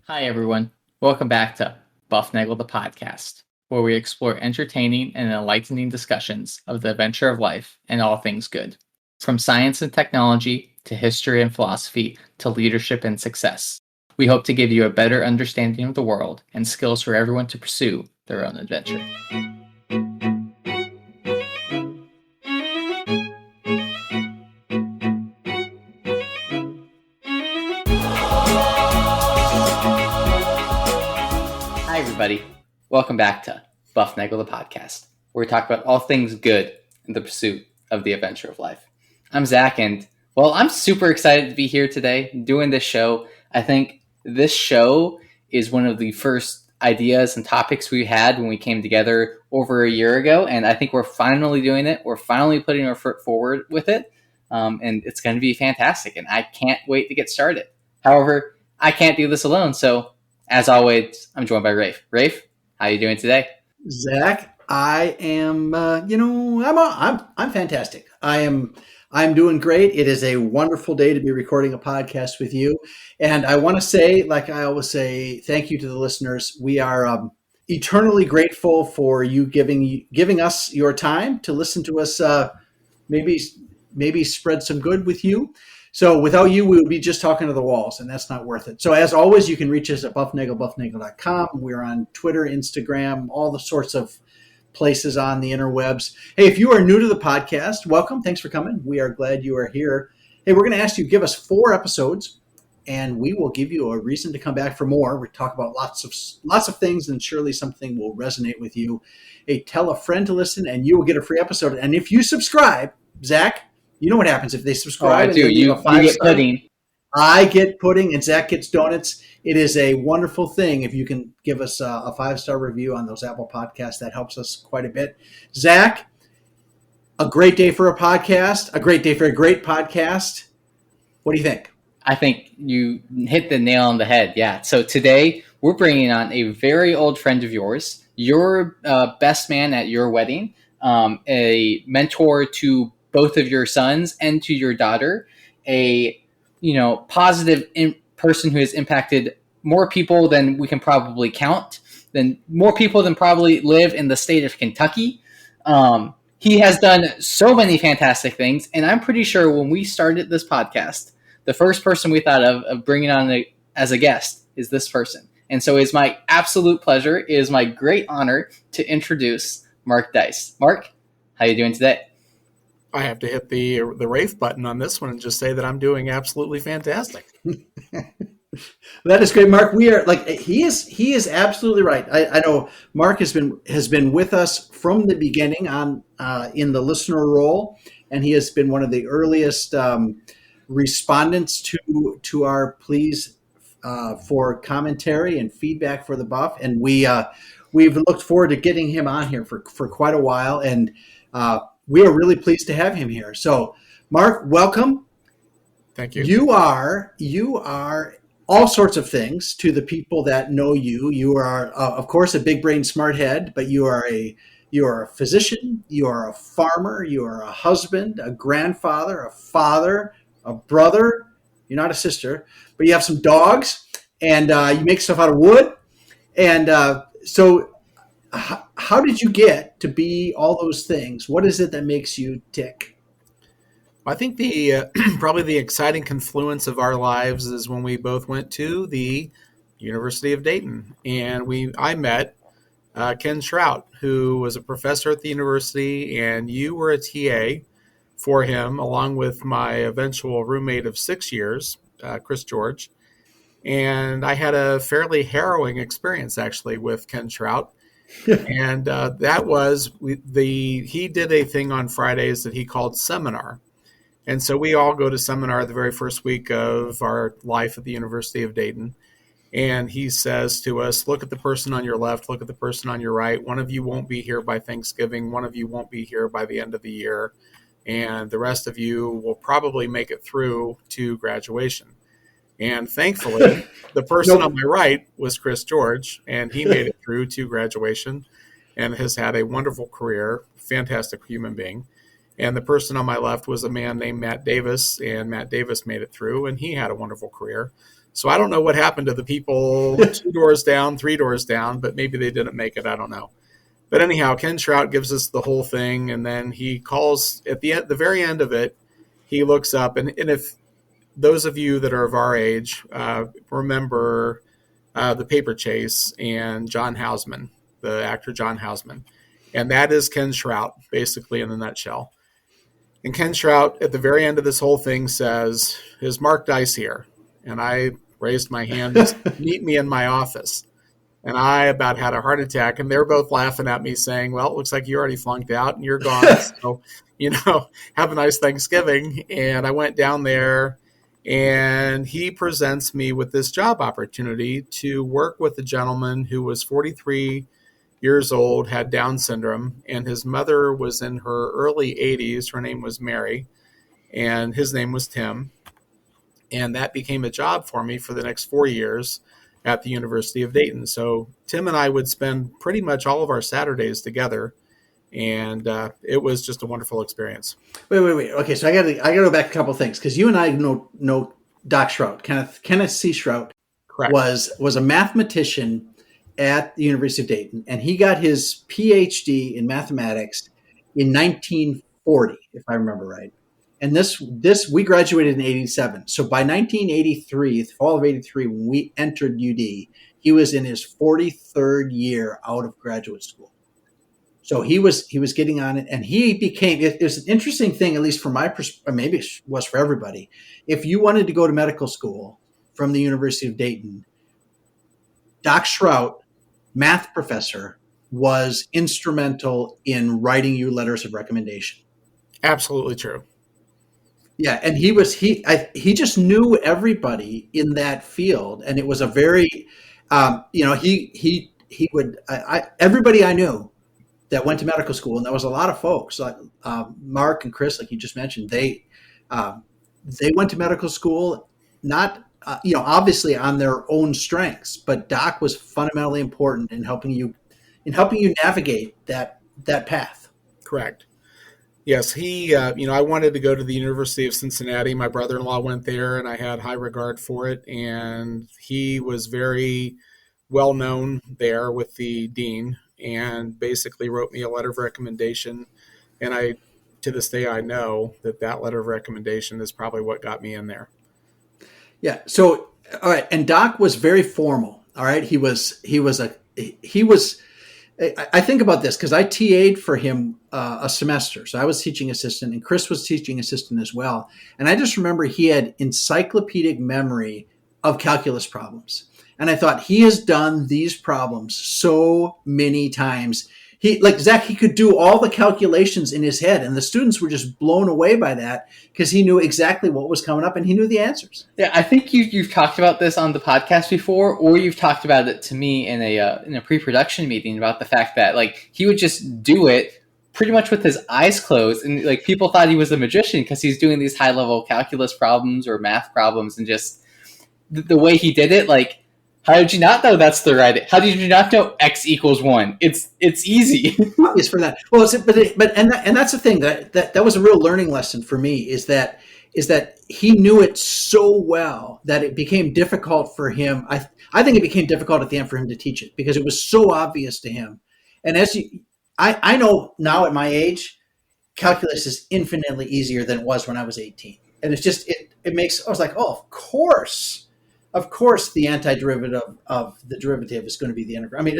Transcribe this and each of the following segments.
Hi, everyone. Welcome back to Bufnagle the podcast, where we explore entertaining and enlightening discussions of the adventure of life and all things good. From science and technology to history and philosophy to leadership and success. We hope to give you a better understanding of the world and skills for everyone to pursue their own adventure. Hi, everybody. Welcome back to Bufnagle the podcast, where we talk about all things good in the pursuit of the adventure of life. I'm Zach, and I'm super excited to be here today doing this show. I think this show is one of the first ideas and topics we had when we came together over a year ago, and I think we're finally doing it. We're finally putting our foot forward with it, and it's going to be fantastic, and I can't wait to get started. However, I can't do this alone, so as always, I'm joined by Rafe. Rafe, how are you doing today? Zach, I am. I'm fantastic. I'm doing great. It is a wonderful day to be recording a podcast with you, and I want to say, like I always say, thank you to the listeners. We are eternally grateful for you giving us your time to listen to us. Maybe spread some good with you. So without you, we would be just talking to the walls, and that's not worth it. So as always, you can reach us at bufnagle.com. We're on Twitter, Instagram, all the sorts of places on the interwebs. Hey, if you are new to the podcast, welcome. Thanks for coming. We are glad you are here. Hey, we're going to ask you to give us 4 episodes, and we will give you a reason to come back for more. We talk about lots of things, and surely something will resonate with you. Hey, tell a friend to listen, and you will get a free episode. And if you subscribe, Zach, you know what happens if they subscribe? I do. You get pudding. I get pudding, and Zach gets donuts. It is a wonderful thing if you can give us a 5-star review on those Apple podcasts. That helps us quite a bit. Zach, a great day for a podcast, a great day for a great podcast. What do you think? I think you hit the nail on the head. Yeah. So today we're bringing on a very old friend of yours, your best man at your wedding, a mentor to both of your sons and to your daughter, a positive person who has impacted more people than we can probably count, than more people than probably live in the state of Kentucky. He has done so many fantastic things, and I'm pretty sure when we started this podcast, the first person we thought of bringing on as a guest is this person. And so it's my absolute pleasure, it is my great honor to introduce Mark Deis. Mark, how are you doing today? I have to hit the Rafe button on this one and just say that I'm doing absolutely fantastic. That is great, Mark. We are he is absolutely right. I know Mark has been with us from the beginning on in the listener role, and he has been one of the earliest respondents to our pleas for commentary and feedback for the Buff, and we've looked forward to getting him on here for quite a while, and we are really pleased to have him here. So, Mark, welcome. Thank you. You are all sorts of things to the people that know you. You are, of course, a big brain smart head, but you are a physician, you are a farmer, you are a husband, a grandfather, a father, a brother. You're not a sister, but you have some dogs, and you make stuff out of wood. And so how did you get to be all those things? What is it that makes you tick? I think the probably the exciting confluence of our lives is when we both went to the University of Dayton, and I met Ken Shrout, who was a professor at the university, and you were a TA for him, along with my eventual roommate of 6 years, Chris George. And I had a fairly harrowing experience, actually, with Ken Shrout. And that was he did a thing on Fridays that he called seminar. And so we all go to seminar the very first week of our life at the University of Dayton. And he says to us, look at the person on your left, look at the person on your right. One of you won't be here by Thanksgiving. One of you won't be here by the end of the year. And the rest of you will probably make it through to graduation. And thankfully, the person on my right was Chris George, and he made it through to graduation and has had a wonderful career, fantastic human being. And the person on my left was a man named Matt Davis, and Matt Davis made it through, and he had a wonderful career. So I don't know what happened to the people 2 doors down, 3 doors down, but maybe they didn't make it. I don't know. But anyhow, Ken Trout gives us the whole thing, and then he calls at the very end of it. He looks up, and if those of you that are of our age remember The Paper Chase and John Houseman, the actor John Houseman, and that is Ken Trout, basically in a nutshell. And Ken Trout, at the very end of this whole thing, says, "Is Mark Deis here?" And I raised my hand, "Meet me in my office." And I about had a heart attack, and they're both laughing at me saying, "Well, it looks like you already flunked out and you're gone. So, have a nice Thanksgiving." And I went down there, and he presents me with this job opportunity to work with a gentleman who was 43 years old, had Down syndrome, and his mother was in her early 80s. Her name was Mary, and his name was Tim. And that became a job for me for the next 4 years at the University of Dayton. So Tim and I would spend pretty much all of our Saturdays together, and it was just a wonderful experience. Wait. Okay, so I got to go back a couple of things, because you and I know Doc Shrout, Kenneth C. Shrout. Correct. was a mathematician at the University of Dayton, and he got his PhD in mathematics in 1940, if I remember right. And this we graduated in 87. So by 1983, the fall of 83, when we entered UD, he was in his 43rd year out of graduate school. So he was getting on it, and he became. It was an interesting thing, at least for my perspective. Maybe it was for everybody. If you wanted to go to medical school from the University of Dayton, Doc Shrout, math professor, was instrumental in writing you letters of recommendation. Absolutely true. Yeah, and he just knew everybody in that field, and it was a very, he would everybody I knew that went to medical school, and there was a lot of folks like Mark and Chris, like you just mentioned. They went to medical school, not obviously on their own strengths, but Doc was fundamentally important in helping you navigate that path. Correct. Yes, he, I wanted to go to the University of Cincinnati. My brother-in-law went there, and I had high regard for it. And he was very well known there with the dean, and basically wrote me a letter of recommendation. And to this day, I know that letter of recommendation is probably what got me in there. Yeah. So, all right. And Doc was very formal. All right. I think about this because I TA'd for him a semester. So I was teaching assistant, and Chris was teaching assistant as well. And I just remember he had encyclopedic memory of calculus problems. And I thought, he has done these problems so many times. Zach, he could do all the calculations in his head, and the students were just blown away by that because he knew exactly what was coming up and he knew the answers. Yeah, I think you've talked about this on the podcast before, or you've talked about it to me in a pre-production meeting about the fact that he would just do it pretty much with his eyes closed, and people thought he was a magician because he's doing these high-level calculus problems or math problems, and just the way he did it, how did you not know that's the right? How did you not know x equals 1? It's easy. Obvious for that. Well, and that's the thing that was a real learning lesson for me is that he knew it so well that it became difficult for him. I think it became difficult at the end for him to teach it because it was so obvious to him. And I know now at my age, calculus is infinitely easier than it was when I was 18. And it's just it makes I was like, oh, of course. Of course, the antiderivative of the derivative is going to be the integral. I mean,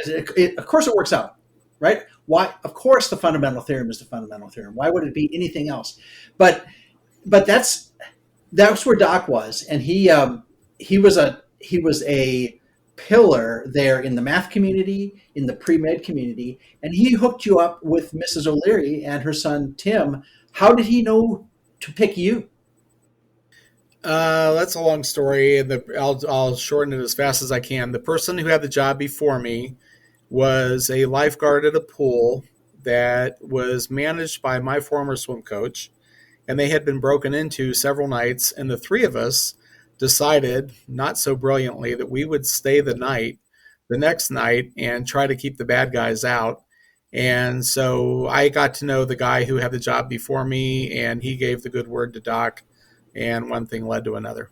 of course it works out, right? Why? Of course, the fundamental theorem is the fundamental theorem. Why would it be anything else? But that's where Doc was, and he was a pillar there in the math community, in the pre-med community, and he hooked you up with Mrs. O'Leary and her son Tim. How did he know to pick you? That's a long story, and I'll shorten it as fast as I can. The person who had the job before me was a lifeguard at a pool that was managed by my former swim coach, and they had been broken into several nights, and the three of us decided, not so brilliantly, that we would stay the next night and try to keep the bad guys out. And so I got to know the guy who had the job before me, and he gave the good word to Doc. And one thing led to another.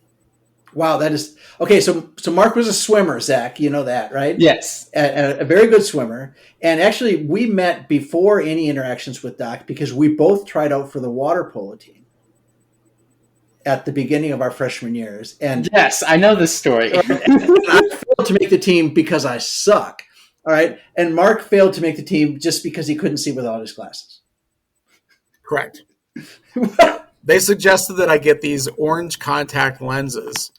Wow, that is okay. So Mark was a swimmer, Zach. You know that, right? Yes. A very good swimmer. And actually, we met before any interactions with Doc because we both tried out for the water polo team at the beginning of our freshman years. And Yes, I know this story. I failed to make the team because I suck. All right. And Mark failed to make the team just because he couldn't see without his glasses. Correct. They suggested that I get these orange contact lenses.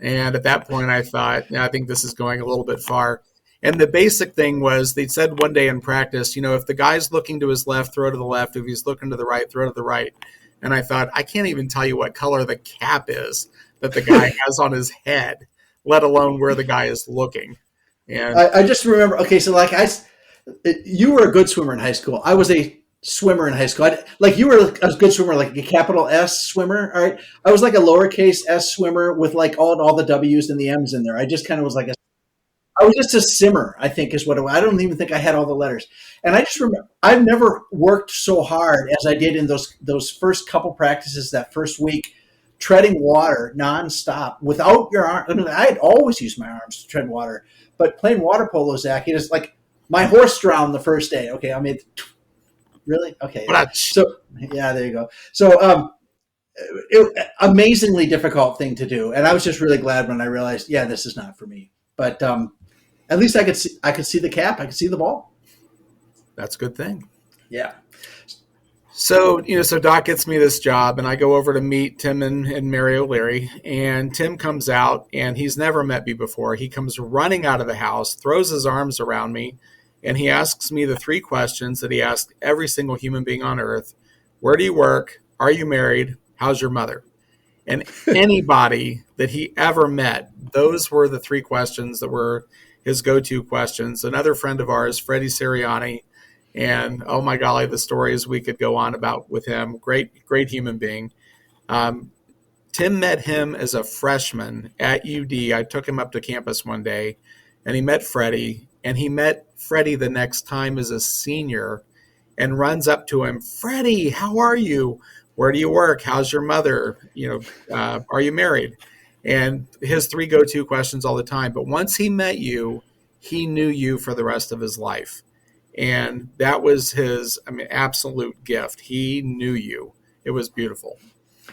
And at that point, I thought, I think this is going a little bit far. And the basic thing was they said one day in practice, if the guy's looking to his left, throw to the left. If he's looking to the right, throw to the right. And I thought, I can't even tell you what color the cap is that the guy has on his head, let alone where the guy is looking. And I just remember, okay, so you were a good swimmer in high school. I was a swimmer in high school. You were a good swimmer, like a capital S swimmer. All right. I was like a lowercase s swimmer with like all the W's and the M's in there. I just kind of was I was just a simmer, I think is what I don't even think I had all the letters. And I just remember, I've never worked so hard as I did in those first couple practices that first week, treading water nonstop without your arm. I mean, I had always used my arms to tread water, but playing water polo, Zach, it is like my horse drowned the first day. Okay. I mean, really? Okay. So yeah, there you go. So, amazingly difficult thing to do. And I was just really glad when I realized, yeah, this is not for me, but, at least I could see the cap. I could see the ball. that's a good thing. Yeah. So, so Doc gets me this job, and I go over to meet Tim and Mary O'Leary, and Tim comes out, and he's never met me before. He comes running out of the house, throws his arms around me, and he asks me the three questions that he asks every single human being on earth. Where do you work? Are you married? How's your mother? And anybody that he ever met, those were the three questions that were his go-to questions. Another friend of ours, Freddie Sirianni, and oh my golly, the stories we could go on about with him. Great, great human being. Tim met him as a freshman at UD. I took him up to campus one day, and he met Freddie, and he met Freddie the next time as a senior and runs up to him, Freddie, how are you? Where do you work? How's your mother? Are you married? And his three go-to questions all the time. But once he met you, he knew you for the rest of his life. And that was his, absolute gift. He knew you. It was beautiful.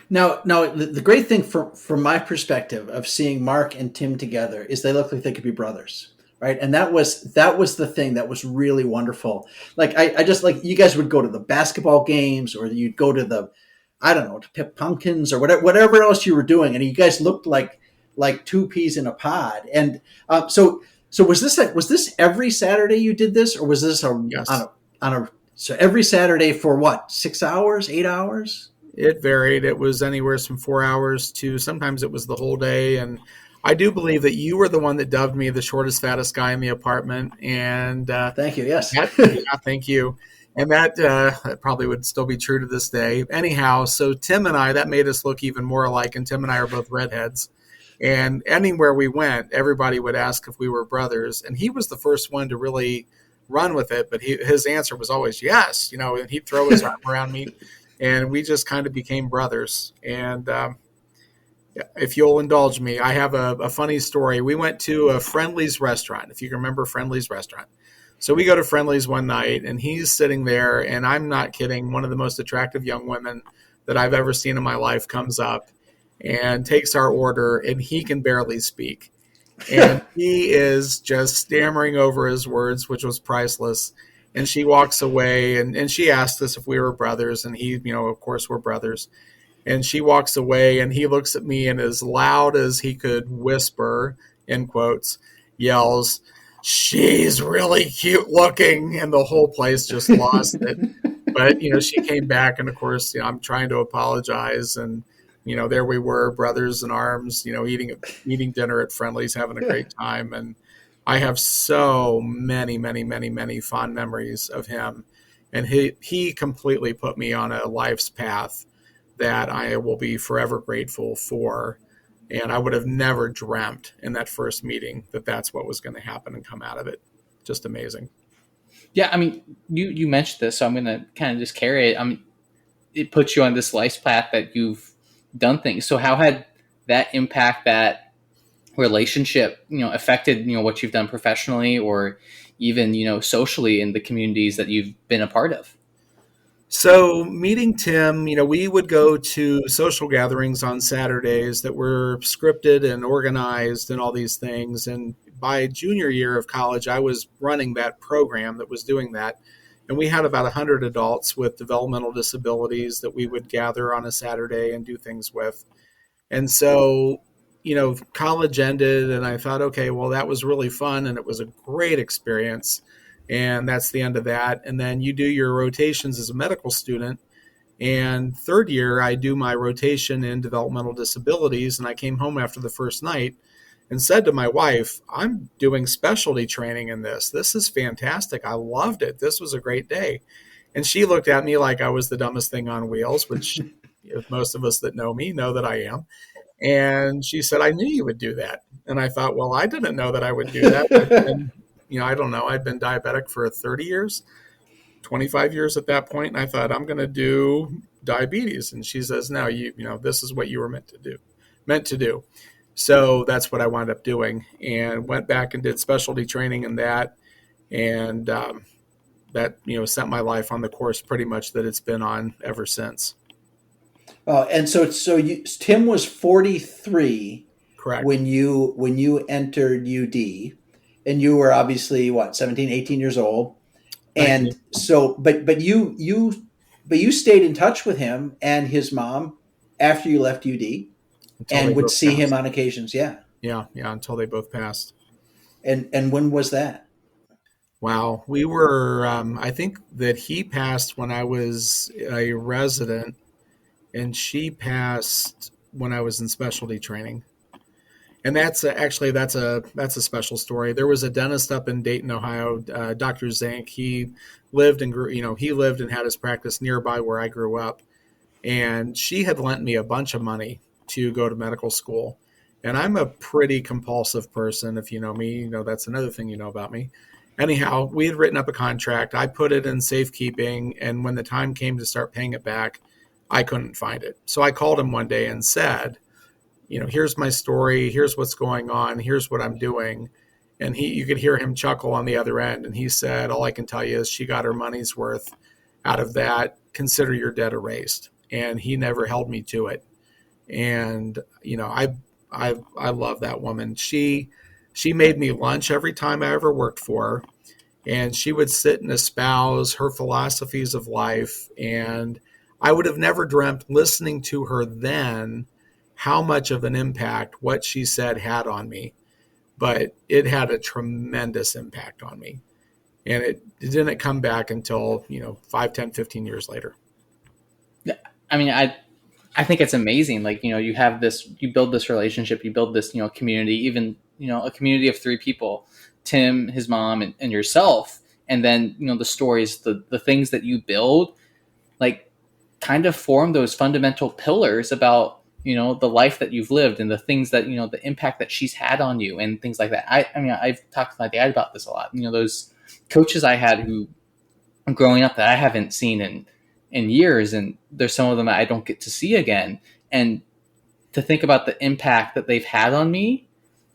Now, the great thing from my perspective of seeing Mark and Tim together is they look like they could be brothers, right? And that was the thing that was really wonderful. Like I just like you guys would go to the basketball games, or you'd go to the, I don't know, to pip pumpkins or whatever else you were doing, and you guys looked like two peas in a pod. And so was this every Saturday you did this, or was this Yes. So every Saturday for what, 6 hours, 8 hours? It varied. It was anywhere from 4 hours to sometimes it was the whole day. And I do believe that you were the one that dubbed me the shortest, fattest guy in the apartment. And thank you. Yes. Thank you. And that probably would still be true to this day. Anyhow, so Tim and I, that made us look even more alike. And Tim and I are both redheads. And anywhere we went, everybody would ask if we were brothers. And he was the first one to really run with it. But his answer was always yes, and he'd throw his arm around me. And we just kind of became brothers. And if you'll indulge me, I have a funny story. We went to a Friendly's restaurant, if you can remember Friendly's restaurant. So we go to Friendly's one night, and he's sitting there, and I'm not kidding, one of the most attractive young women that I've ever seen in my life comes up and takes our order, and he can barely speak. And he is just stammering over his words, which was priceless. And she walks away, and she asked us if we were brothers, and he, of course, we're brothers. And she walks away, and he looks at me, and as loud as he could whisper, in quotes, yells, "She's really cute looking," and the whole place just lost it. But, she came back, and of course, I'm trying to apologize, and, there we were, brothers in arms, eating dinner at Friendly's, having a great time. And I have so many, many, many, many fond memories of him. And he completely put me on a life's path that I will be forever grateful for. And I would have never dreamt in that first meeting that that's what was going to happen and come out of it. Just amazing. Yeah, you mentioned this, so I'm going to kind of just carry it. It puts you on this life's path that you've done things. So how had that impact that relationship, affected, what you've done professionally or even, socially in the communities that you've been a part of? So meeting Tim, we would go to social gatherings on Saturdays that were scripted and organized and all these things. And by junior year of college, I was running that program that was doing that. And we had about 100 adults with developmental disabilities that we would gather on a Saturday and do things with. And so, college ended and I thought, okay, well, that was really fun and it was a great experience. And that's the end of that. And then you do your rotations as a medical student. And third year, I do my rotation in developmental disabilities. And I came home after the first night and said to my wife, I'm doing specialty training in this. This is fantastic. I loved it. This was a great day. And she looked at me like I was the dumbest thing on wheels, which most of us that know me know that I am. And she said, I knew you would do that. And I thought, well, I didn't know that I would do that. And, I don't know. I'd been diabetic for 30 years, 25 years at that point. And I thought, I'm going to do diabetes. And she says, no, this is what you were meant to do. So that's what I wound up doing and went back and did specialty training in that. And that, set my life on the course pretty much that it's been on ever since. And so Tim was 43. Correct. When you entered UD, and you were obviously 17, 18 years old. And so, but you stayed in touch with him and his mom after you left UD and would see him on occasions. Yeah. Yeah. Until they both passed. And when was that? Wow. We were, I think that he passed when I was a resident and she passed when I was in specialty training. And that's a special story. There was a dentist up in Dayton, Ohio, Dr. Zank. He lived and had his practice nearby where I grew up. And she had lent me a bunch of money to go to medical school. And I'm a pretty compulsive person. If you know me, that's another thing you know about me. Anyhow, we had written up a contract. I put it in safekeeping. And when the time came to start paying it back, I couldn't find it. So I called him one day and said, here's my story. Here's what's going on. Here's what I'm doing. And you could hear him chuckle on the other end. And he said, all I can tell you is she got her money's worth out of that. Consider your debt erased. And he never held me to it. And, I love that woman. She made me lunch every time I ever worked for her. And she would sit and espouse her philosophies of life. And I would have never dreamt listening to her then how much of an impact what she said had on me, but it had a tremendous impact on me. And it didn't come back until, 5, 10, 15 years later. I mean, I think it's amazing. Like, you build this relationship, you build this, community, even, a community of 3 people, Tim, his mom, and yourself. And then, the stories, the things that you build, like, kind of form those fundamental pillars about, the life that you've lived and the things that, the impact that she's had on you and things like that. I mean, I've talked to my dad about this a lot. Those coaches I had who growing up that I haven't seen in years, and there's some of them I don't get to see again. And to think about the impact that they've had on me,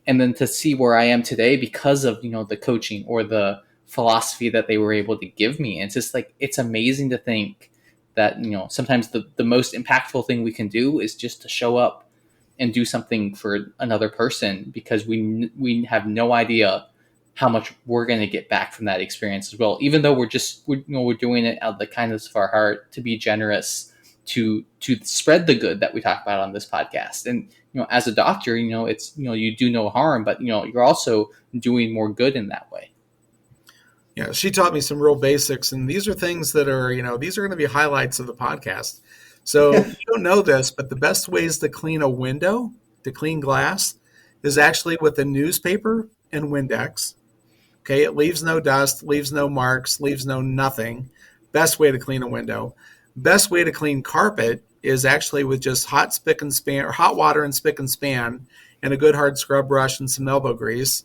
and then to see where I am today because of, the coaching or the philosophy that they were able to give me. And it's just like, it's amazing to think that, sometimes the most impactful thing we can do is just to show up and do something for another person, because we have no idea how much we're going to get back from that experience as well. Even though we're doing it out of the kindness of our heart, to be generous, to spread the good that we talk about on this podcast. And, as a doctor, it's, you do no harm, but, you're also doing more good in that way. Yeah, she taught me some real basics, and these are things that are, these are going to be highlights of the podcast. So you don't know this, but the best ways to clean a window, to clean glass, is actually with a newspaper and Windex. Okay, it leaves no dust, leaves no marks, leaves no nothing. Best way to clean a window. Best way to clean carpet is actually with just hot water and spick and span, and a good hard scrub brush and some elbow grease.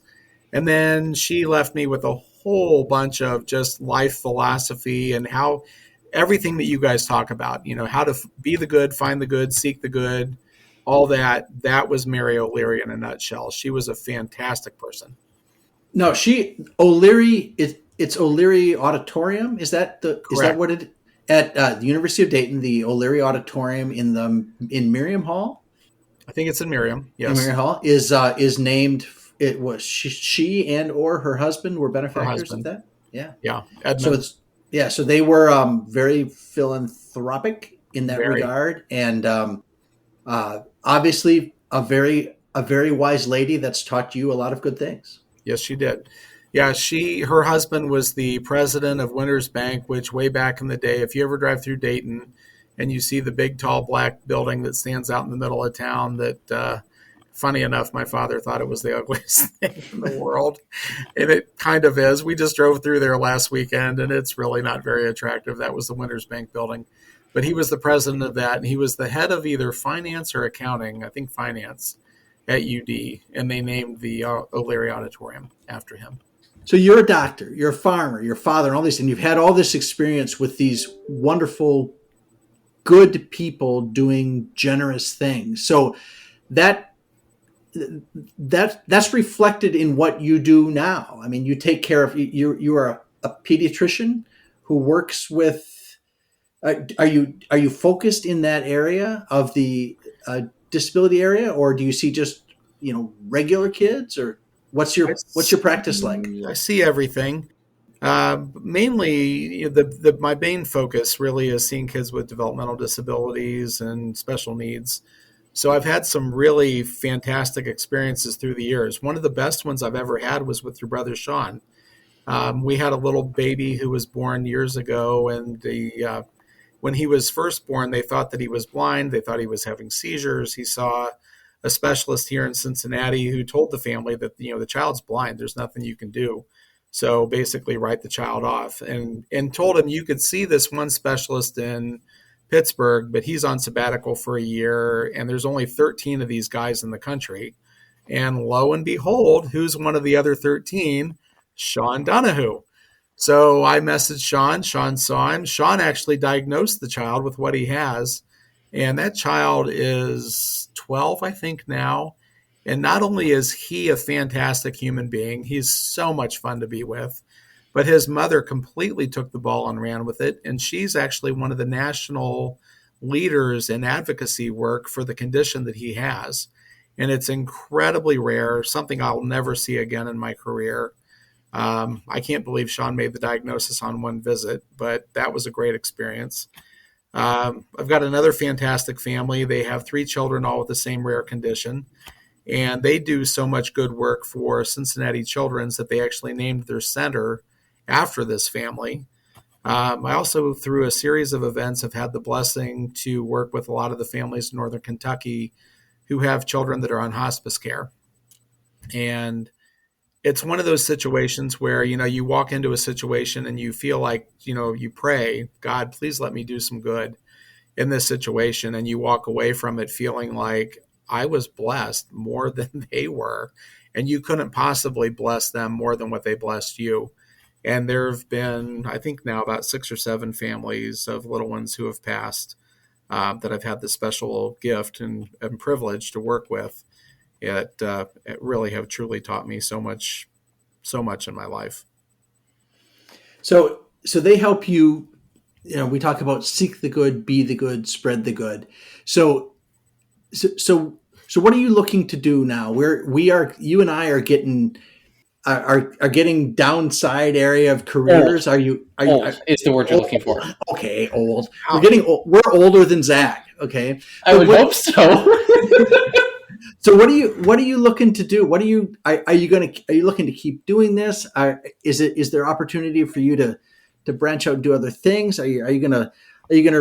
And then she left me with a whole bunch of just life philosophy and how everything that you guys talk about, how to be the good, find the good, seek the good, all that. That was Mary O'Leary in a nutshell. She was a fantastic person. No, O'Leary. It's O'Leary Auditorium. Is that Correct. what it at the University of Dayton? The O'Leary Auditorium in Miriam Hall. I think it's in Miriam. In Yes. Miriam Hall is named. It was she and or her husband were Her benefactors of husband. that. Yeah. Yeah. So Edmund. so they were very philanthropic in that Very. regard, and obviously a very wise lady that's taught you a lot of good things. Yes, she did. Yeah, her husband was the president of Winters Bank, which way back in the day, if you ever drive through Dayton and you see the big tall black building that stands out in the middle of town, that funny enough, my father thought it was the ugliest thing in the world. And it kind of is. We just drove through there last weekend and it's really not very attractive. That was the Winters Bank building. But he was the president of that, and he was the head of either finance or accounting, I think finance, at UD, and they named the O'Leary Auditorium after him. So you're a doctor, you're a farmer, your father, and all these, and you've had all this experience with these wonderful, good people doing generous things. So that's reflected in what you do now. I mean, you take care of you are a pediatrician who works with. Are you focused in that area of the disability area, or do you see just regular kids, or what's your practice like? I see everything. Mainly, my main focus really is seeing kids with developmental disabilities and special needs. So I've had some really fantastic experiences through the years. One of the best ones I've ever had was with your brother Sean. We had a little baby who was born years ago, and when he was first born, they thought that he was blind. They thought he was having seizures. He saw a specialist here in Cincinnati who told the family that the child's blind. There's nothing you can do. So basically, write the child off, and told him you could see this one specialist in Pittsburgh, but he's on sabbatical for a year, and there's only 13 of these guys in the country. And lo and behold, who's one of the other 13? Sean Donahue. So I messaged Sean. Sean saw him. Sean actually diagnosed the child with what he has. And that child is 12, I think, now. And not only is he a fantastic human being, he's so much fun to be with, but his mother completely took the ball and ran with it. And she's actually one of the national leaders in advocacy work for the condition that he has. And it's incredibly rare, something I'll never see again in my career. I can't believe Sean made the diagnosis on one visit, but that was a great experience. I've got another fantastic family. They have 3 children, all with the same rare condition. And they do so much good work for Cincinnati Children's that they actually named their center after this family. I also, through a series of events, have had the blessing to work with a lot of the families in Northern Kentucky who have children that are on hospice care. And it's one of those situations where, you walk into a situation and you feel like, you pray, God, please let me do some good in this situation. And you walk away from it feeling like I was blessed more than they were. And you couldn't possibly bless them more than what they blessed you. And there have been, I think now about 6 or 7 families of little ones who have passed that I've had the special gift and privilege to work with. It really have truly taught me so much in my life. So they help you. We talk about seek the good, be the good, spread the good. So what are you looking to do now? You and I are getting downside area of careers. Old. Old is the word you're looking for. Okay, old. We're getting old. We're older than Zach. Okay, I would hope so. So what are you looking to do? Are you looking to keep doing this? Is there opportunity for you to branch out and do other things? Are you gonna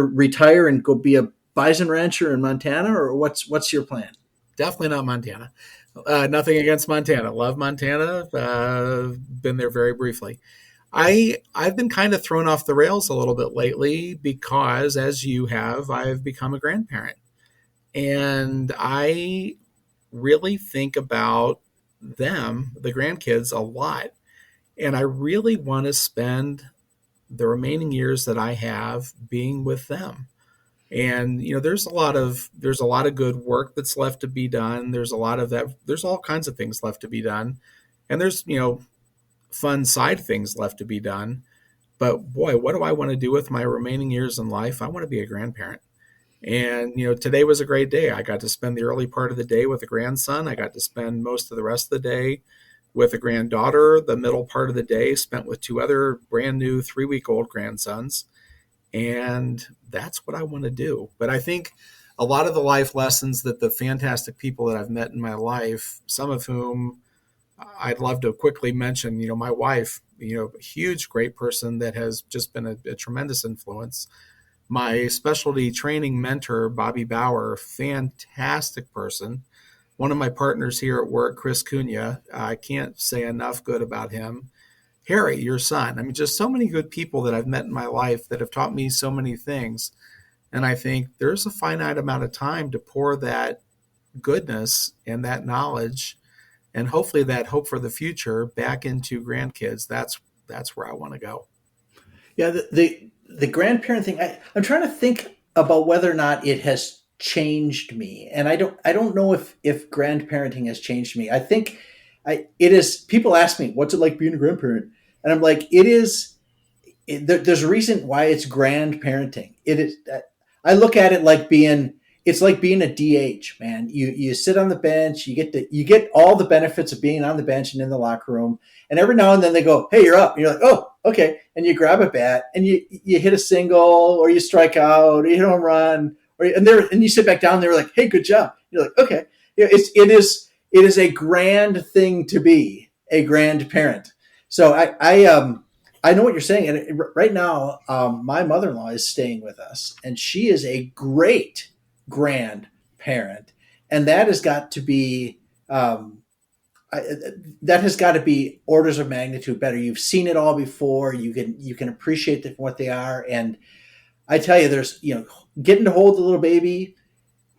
retire and go be a bison rancher in Montana, or what's your plan? Definitely not Montana. Nothing against Montana. Love Montana. Been there very briefly. I've been kind of thrown off the rails a little bit lately because, as you have, I've become a grandparent. And I really think about them, the grandkids, a lot. And I really want to spend the remaining years that I have being with them. And there's a lot of good work that's left to be done. There's a lot of that. There's all kinds of things left to be done, and there's fun side things left to be done. But boy, what do I want to do with my remaining years in life? I want to be a grandparent. And today was a great day. I got to spend the early part of the day with a grandson. I got to spend most of the rest of the day with a granddaughter. The middle part of the day spent with two other brand new 3-week-old grandsons. And that's what I want to do. But I think a lot of the life lessons that the fantastic people that I've met in my life, some of whom I'd love to quickly mention, my wife, a huge, great person that has just been a tremendous influence. My specialty training mentor, Bobby Bauer, fantastic person. One of my partners here at work, Chris Cunha, I can't say enough good about him. Harry, your son. I mean, just so many good people that I've met in my life that have taught me so many things. And I think there's a finite amount of time to pour that goodness and that knowledge and hopefully that hope for the future back into grandkids. That's where I want to go. Yeah, the grandparent thing. I'm trying to think about whether or not it has changed me, and I don't know if grandparenting has changed me. I think it is. People ask me, "What's it like being a grandparent?" And I'm like, "It is." There's a reason why it's grandparenting. It is. I look at it like being. It's like being a DH, man. You sit on the bench. You get all the benefits of being on the bench and in the locker room. And every now and then they go, "Hey, you're up." And you're like, "Oh, okay." And you grab a bat and you hit a single, or you strike out, or you hit a home run, and you sit back down. And they're like, "Hey, good job." You're like, "Okay." It is a grand thing to be a grandparent. So I know what you're saying. And right now, my mother-in-law is staying with us, and she is a great grandparent, and that has got to be orders of magnitude better. You've seen it all before. You can appreciate them for what they are. And I tell you, there's getting to hold the little baby.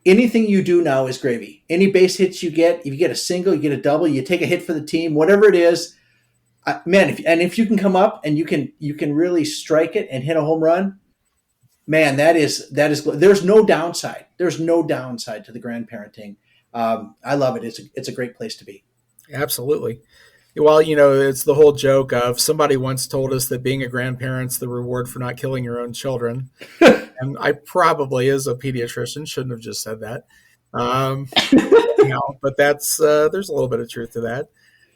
Anything you do now is gravy. Any base hits you get, if you get a single, you get a double, you take a hit for the team, whatever it is, man. If you can come up and you can really strike it and hit a home run, man, that is. There's no downside. There's no downside to the grandparenting. I love it. It's a great place to be. Absolutely. Well, it's the whole joke of somebody once told us that being a grandparent's the reward for not killing your own children. And I probably, as a pediatrician, shouldn't have just said that. But that's there's a little bit of truth to that.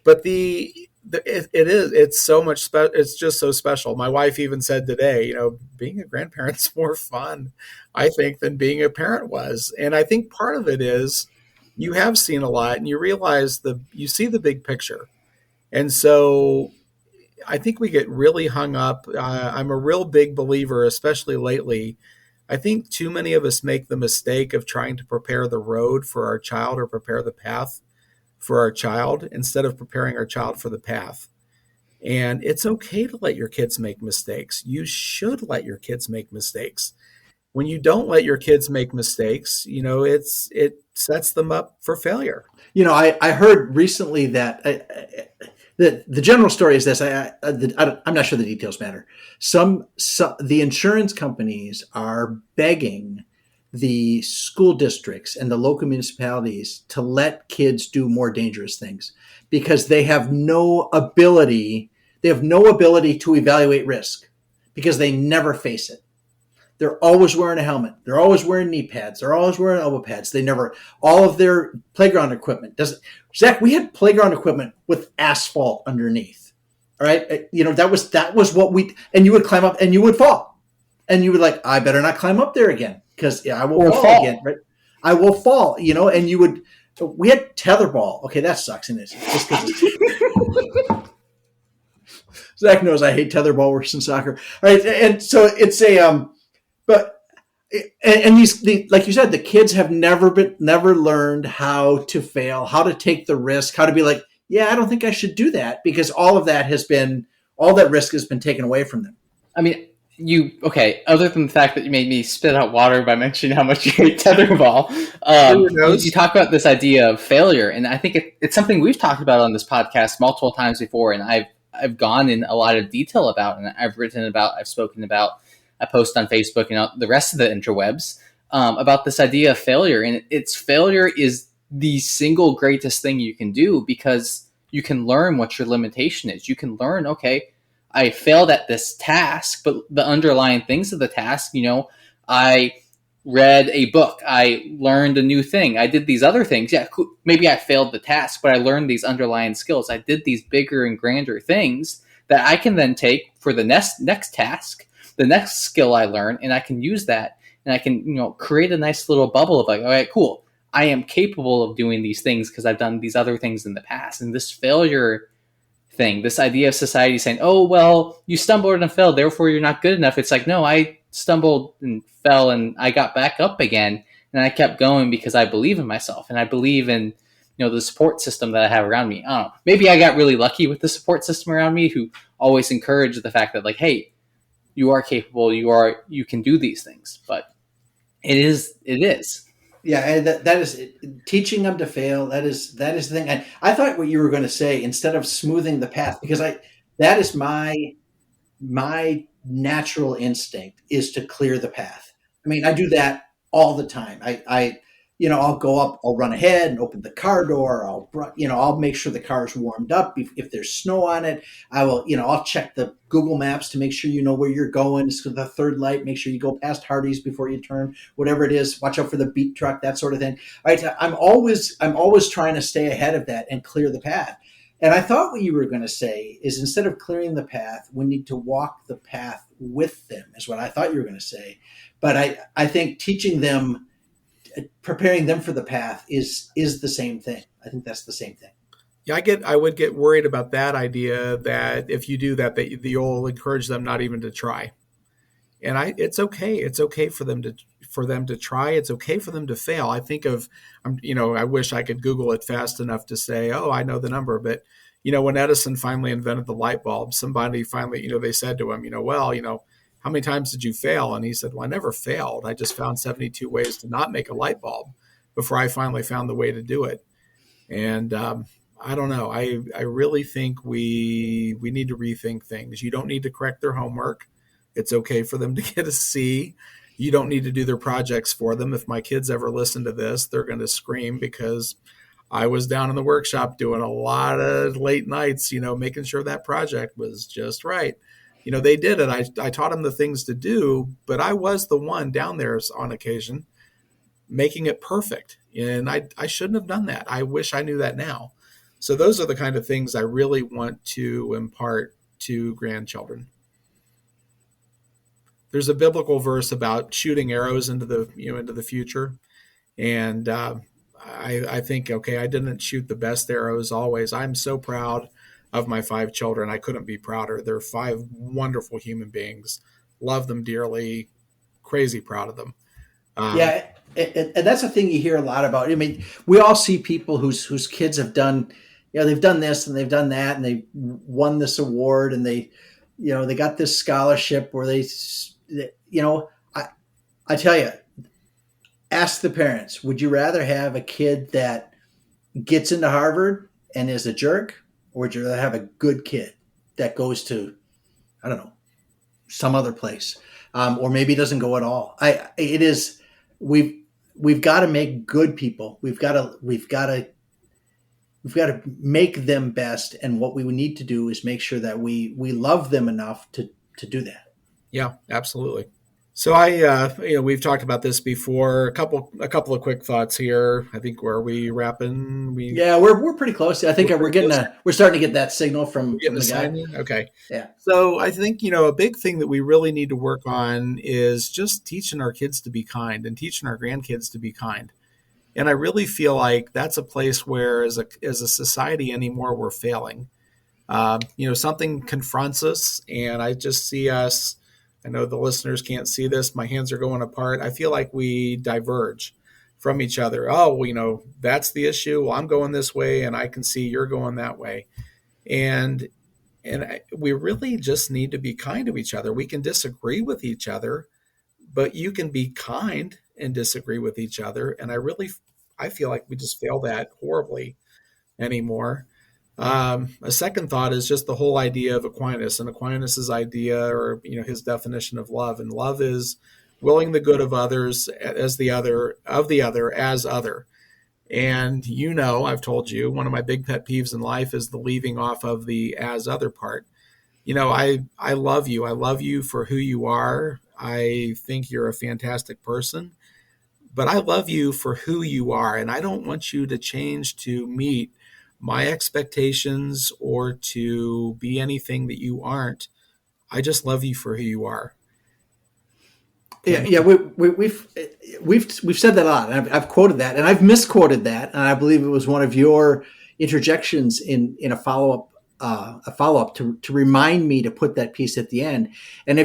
But it's so much. It's just so special. My wife even said today, being a grandparent's more fun, I think, than being a parent was. And I think part of it is you have seen a lot, and you realize you see the big picture. And so I think we get really hung up. I'm a real big believer, especially lately. I think too many of us make the mistake of trying to prepare the road for our child or prepare the path for our child instead of preparing our child for the path. And it's okay to let your kids make mistakes. You should let your kids make mistakes. When you don't let your kids make mistakes, it sets them up for failure. I heard recently that the general story is this. I'm not sure the details matter. The insurance companies are begging the school districts and the local municipalities to let kids do more dangerous things because they have no ability. They have no ability to evaluate risk because they never face it. They're always wearing a helmet. They're always wearing knee pads. They're always wearing elbow pads. All of their playground equipment doesn't. Zach, we had playground equipment with asphalt underneath. All right. That was what and you would climb up and you would fall. And you would I better not climb up there again because I will fall again. Right. I will fall, and we had tetherball. Okay. That sucks. And it's just because Zach knows I hate tetherball worse than soccer. All right. And so it's but these like you said, the kids have never learned how to fail, how to take the risk, how to be like, yeah, I don't think I should do that because all that risk has been taken away from them. I mean, other than the fact that you made me spit out water by mentioning how much you hate tetherball, you talk about this idea of failure, and I think it's something we've talked about on this podcast multiple times before, and I've gone in a lot of detail about, and I've written about, I've spoken about, I post on Facebook and the rest of the interwebs. about this idea of failure, and it's failure is the single greatest thing you can do, because you can learn what your limitation is. You can learn, okay, I failed at this task, but the underlying things of the task, I read a book, I learned a new thing, I did these other things. Yeah, maybe I failed the task, but I learned these underlying skills. I did these bigger and grander things that I can then take for the next task, the next skill I learn, and I can use that, and I can, create a nice little bubble of like, all right, cool, I am capable of doing these things because I've done these other things in the past. And this failure thing, this idea of society saying, oh, well, you stumbled and fell, therefore you're not good enough. It's like, no, I stumbled and fell and I got back up again, and I kept going because I believe in myself, and I believe in, the support system that I have around me. I don't know. Maybe I got really lucky with the support system around me, who always encouraged the fact that, like, hey, you are capable, you can do these things. But it is. Yeah, and that is teaching them to fail. That is the thing. I thought what you were going to say, instead of smoothing the path, because that is my natural instinct, is to clear the path. I mean, I do that all the time. I'll go up, I'll run ahead and open the car door. I'll make sure the car is warmed up. If there's snow on it, I'll check the Google Maps to make sure you know where you're going. It's the third light. Make sure you go past Hardee's before you turn, whatever it is. Watch out for the beat truck, that sort of thing. All right, I'm always trying to stay ahead of that and clear the path. And I thought what you were going to say is, instead of clearing the path, we need to walk the path with them, is what I thought you were going to say. But I think teaching them, preparing them for the path is the same thing. I think that's the same thing. Yeah, I would get worried about that idea, that if you do that, you'll encourage them not even to try. And it's okay. It's okay for them to try. It's okay for them to fail. I think of, I wish I could Google it fast enough to say, oh, I know the number. But, when Edison finally invented the light bulb, somebody finally, they said to him, how many times did you fail? And he said, well, I never failed. I just found 72 ways to not make a light bulb before I finally found the way to do it. And I don't know. I really think we need to rethink things. You don't need to correct their homework. It's okay for them to get a C. You don't need to do their projects for them. If my kids ever listen to this, they're going to scream, because I was down in the workshop doing a lot of late nights, making sure that project was just right. They did it. I taught them the things to do, but I was the one down there on occasion making it perfect. And I shouldn't have done that. I wish I knew that now. So those are the kind of things I really want to impart to grandchildren. There's a biblical verse about shooting arrows into the future. And I think, okay, I didn't shoot the best arrows always. I'm so proud of my 5 children. I couldn't be prouder. They're 5 wonderful human beings. Love them dearly. Crazy proud of them. Yeah, and that's the thing you hear a lot about. I mean, we all see people whose kids have done, they've done this and they've done that, and they won this award, and they got this scholarship where I tell you, ask the parents, would you rather have a kid that gets into Harvard and is a jerk, or would you rather have a good kid that goes to, I don't know, some other place, or maybe doesn't go at all? We've got to make good people. We've got to make them best, and what we need to do is make sure that we love them enough to do that. Yeah, absolutely. So we've talked about this before. A couple of quick thoughts here. I think, where are we wrapping? We're pretty close. I think we're starting to get that signal from the guy. Okay. Yeah. So I think, a big thing that we really need to work on is just teaching our kids to be kind, and teaching our grandkids to be kind. And I really feel like that's a place where, as a society anymore, we're failing. Something confronts us, and I just see us. I know the listeners can't see this. My hands are going apart. I feel like we diverge from each other. Oh, that's the issue. Well, I'm going this way, and I can see you're going that way. And we really just need to be kind to each other. We can disagree with each other, but you can be kind and disagree with each other. And I feel like we just fail that horribly anymore. A second thought is just the whole idea of Aquinas, and Aquinas' idea, or his definition of love. And love is willing the good of others as the other, of the other as other. And I've told you, one of my big pet peeves in life is the leaving off of the as other part. I love you. I love you for who you are. I think you're a fantastic person, but I love you for who you are. And I don't want you to change to meet my expectations or to be anything that you aren't. I just love you for who you are. Yeah, we've said that a lot. And I've quoted that, and I've misquoted that, and I believe it was one of your interjections in a follow up to remind me to put that piece at the end. And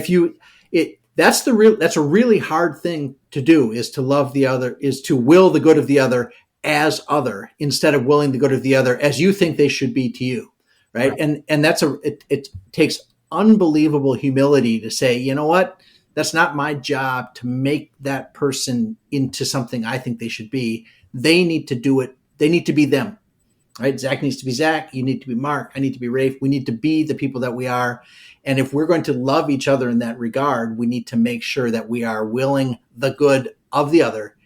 that's a really hard thing to do, is to love the other, is to will the good of the other as other, instead of willing the good of the other as you think they should be to you, right? And it takes unbelievable humility to say, you know what? That's not my job to make that person into something I think they should be. They need to do it. They need to be them, right? Zach needs to be Zach. You need to be Mark. I need to be Rafe. We need to be the people that we are. And if we're going to love each other in that regard, we need to make sure that we are willing the good of the other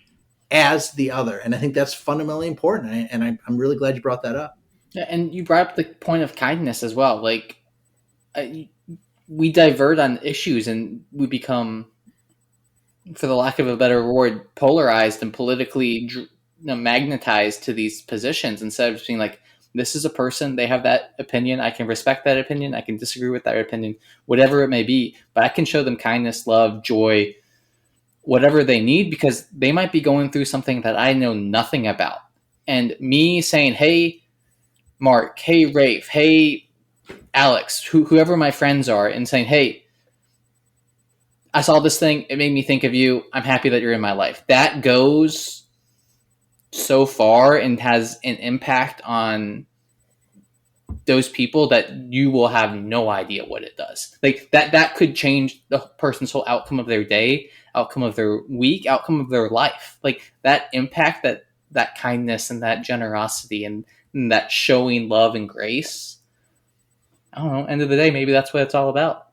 as the other. And I think that's fundamentally important. And I'm really glad you brought that up. Yeah, and you brought up the point of kindness as well. Like, we divert on issues and we become, for the lack of a better word, polarized and politically magnetized to these positions, instead of just being like, this is a person, they have that opinion, I can respect that opinion, I can disagree with that opinion, whatever it may be, but I can show them kindness, love, joy, whatever they need, because they might be going through something that I know nothing about. And me saying, hey, Mark, hey, Rafe, hey, Alex, whoever my friends are, and saying, hey, I saw this thing, it made me think of you, I'm happy that you're in my life. That goes so far and has an impact on those people that you will have no idea what it does. Like that could change the person's whole outcome of their day, outcome of their week, outcome of their life. Like that impact, that kindness and that generosity and that showing love and grace. I don't know, end of the day, maybe that's what it's all about.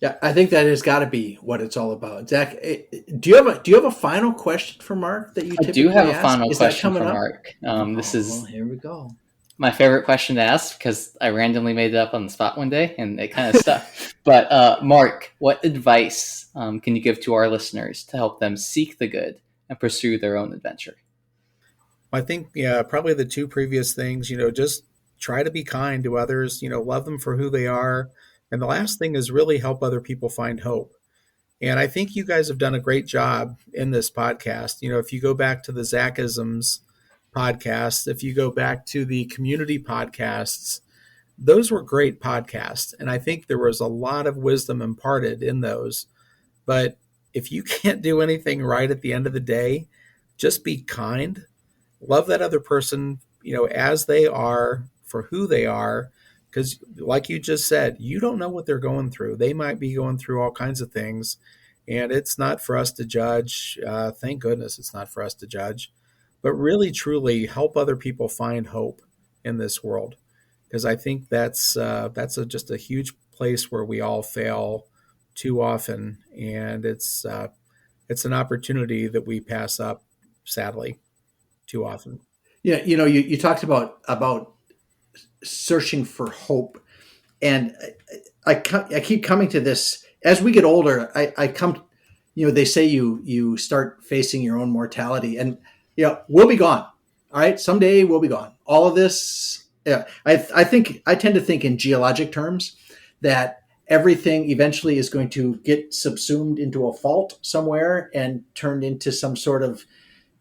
Yeah, I think that has got to be what it's all about. Zach, do you have a final question for Mark that you typically ask? I do have ask? A final question for up? Mark. This is here we go. My favorite question to ask, because I randomly made it up on the spot one day and it kind of stuck. But Mark, what advice can you give to our listeners to help them seek the good and pursue their own adventure? I think, probably the two previous things, just try to be kind to others, love them for who they are. And the last thing is really help other people find hope. And I think you guys have done a great job in this podcast. If you go back to the Zachisms podcast, if you go back to the community podcasts, those were great podcasts. And I think there was a lot of wisdom imparted in those. But if you can't do anything right at the end of the day, just be kind. Love that other person, as they are, for who they are. Because like you just said, you don't know what they're going through. They might be going through all kinds of things. And it's not for us to judge. Thank goodness it's not for us to judge. But really, truly help other people find hope in this world. Because I think that's just a huge place where we all fail too often. And it's an opportunity that we pass up, sadly, too often. Yeah, you talked about searching for hope, and I keep coming to this as we get older. I come, they say you start facing your own mortality, and we'll be gone. All right, someday we'll be gone. All of this, yeah. I tend to think in geologic terms that everything eventually is going to get subsumed into a fault somewhere and turned into some sort of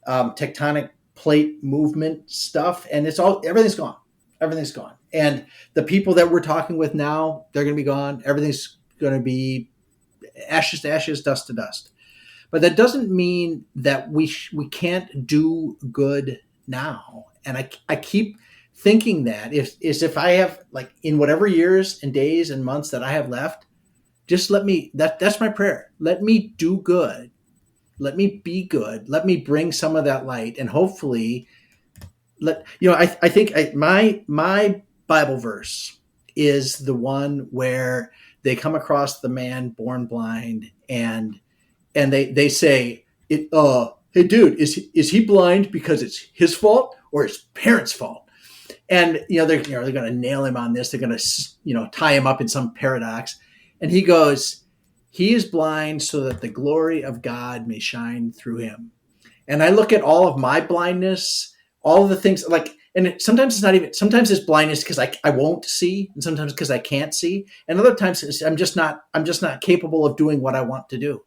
tectonic plate movement stuff, and everything's gone. Everything's gone. And the people that we're talking with now, they're going to be gone. Everything's going to be ashes to ashes, dust to dust. But that doesn't mean that we can't do good now. And I keep thinking that if I have, like, in whatever years and days and months that I have left, just let me, that's my prayer. Let me do good. Let me be good. Let me bring some of that light, and hopefully I think my Bible verse is the one where they come across the man born blind, and and they say, "Hey, dude, is he blind because it's his fault or his parents' fault?" And they're going to nail him on this. They're going to tie him up in some paradox. And he goes, "He is blind so that the glory of God may shine through him." And I look at all of my blindness, all of the things sometimes it's not even, sometimes it's blindness because I won't see, and sometimes because I can't see. And other times I'm just not capable of doing what I want to do.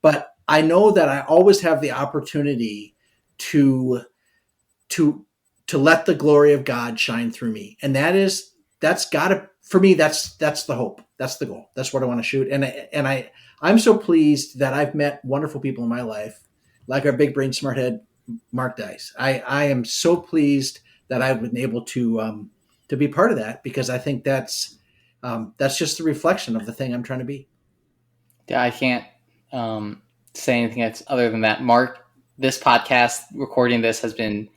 But I know that I always have the opportunity to let the glory of God shine through me. And that's gotta, for me, that's the hope. That's the goal. That's what I want to shoot. I'm so pleased that I've met wonderful people in my life, like our big brain smart head, Mark Deis. I am so pleased that I've been able to be part of that, because I think that's just the reflection of the thing I'm trying to be. Yeah, I can't say anything else other than that. Mark, this podcast, recording this, has been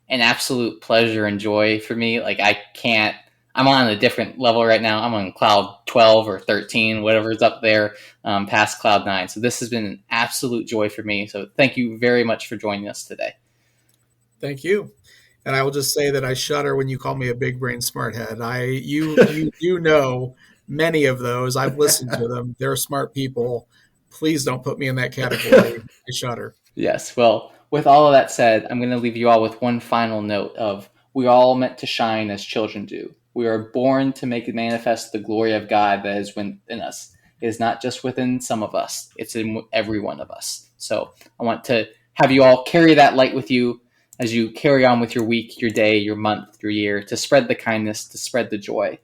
an absolute pleasure and joy for me. Like, I'm on a different level right now. I'm on cloud 12 or 13, whatever's up there, past cloud 9. So this has been an absolute joy for me. So thank you very much for joining us today. Thank you. And I will just say that I shudder when you call me a big brain smart head. You know many of those. I've listened to them. They're smart people. Please don't put me in that category. I shudder. Yes. Well, with all of that said, I'm going to leave you all with one final note of, we are all meant to shine as children do. We are born to make it manifest the glory of God that is within us. It is not just within some of us. It's in every one of us. So I want to have you all carry that light with you as you carry on with your week, your day, your month, your year, to spread the kindness, to spread the joy.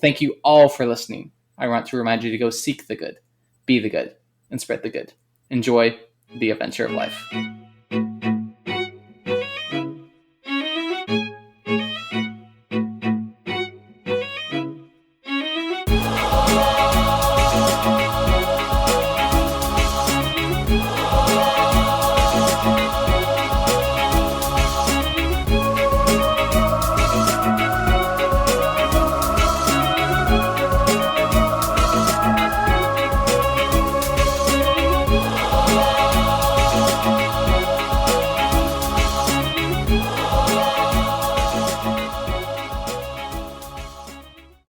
Thank you all for listening. I want to remind you to go seek the good, be the good, and spread the good. Enjoy the adventure of life.